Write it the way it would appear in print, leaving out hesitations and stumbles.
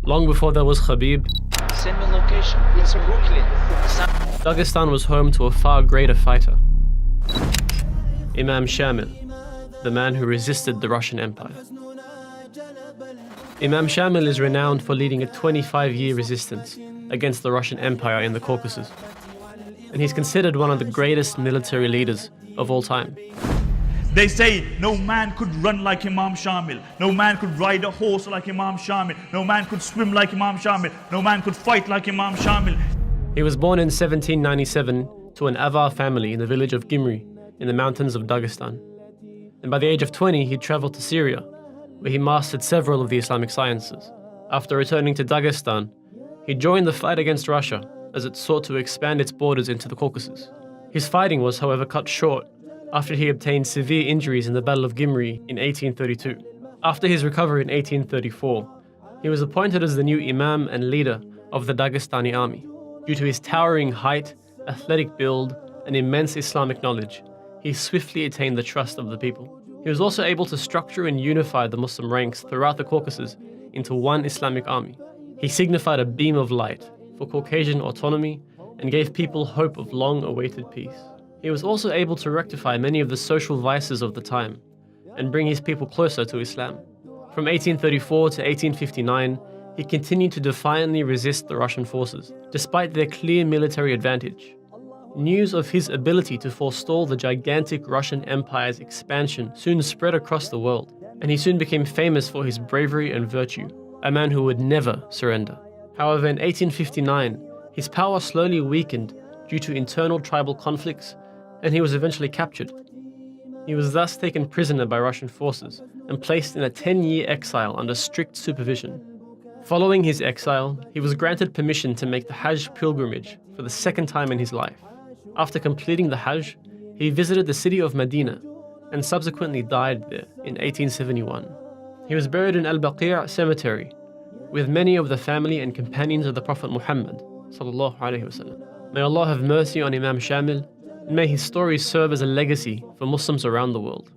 Long before there was Khabib, Send me location. It's Brooklyn. Dagestan was home to a far greater fighter. Imam Shamil, the man who resisted the Russian Empire. Imam Shamil is renowned for leading a 25-year resistance against the Russian Empire in the Caucasus. And he's considered one of the greatest military leaders of all time. They say no man could run like Imam Shamil, no man could ride a horse like Imam Shamil, no man could swim like Imam Shamil, no man could fight like Imam Shamil. He was born in 1797 to an Avar family in the village of Gimri in the mountains of Dagestan. And by the age of 20, he traveled to Syria, where he mastered several of the Islamic sciences. After returning to Dagestan, he joined the fight against Russia as it sought to expand its borders into the Caucasus. His fighting was, however, cut short after he obtained severe injuries in the Battle of Gimri in 1832. After his recovery in 1834, he was appointed as the new Imam and leader of the Dagestani army. Due to his towering height, athletic build, and immense Islamic knowledge, he swiftly attained the trust of the people. He was also able to structure and unify the Muslim ranks throughout the Caucasus into one Islamic army. He signified a beam of light for Caucasian autonomy and gave people hope of long-awaited peace. He was also able to rectify many of the social vices of the time and bring his people closer to Islam. From 1834 to 1859, he continued to defiantly resist the Russian forces, despite their clear military advantage. News of his ability to forestall the gigantic Russian Empire's expansion soon spread across the world, and he soon became famous for his bravery and virtue, a man who would never surrender. However, in 1859, his power slowly weakened due to internal tribal conflicts, and he was eventually captured. He was thus taken prisoner by Russian forces and placed in a 10-year exile under strict supervision. Following his exile, he was granted permission to make the Hajj pilgrimage for the second time in his life. After completing the Hajj, he visited the city of Medina and subsequently died there in 1871. He was buried in Al-Baqi' cemetery with many of the family and companions of the Prophet Muhammad sallallahu alaihi wasallam. May Allah have mercy on Imam Shamil, and may his story serve as a legacy for Muslims around the world.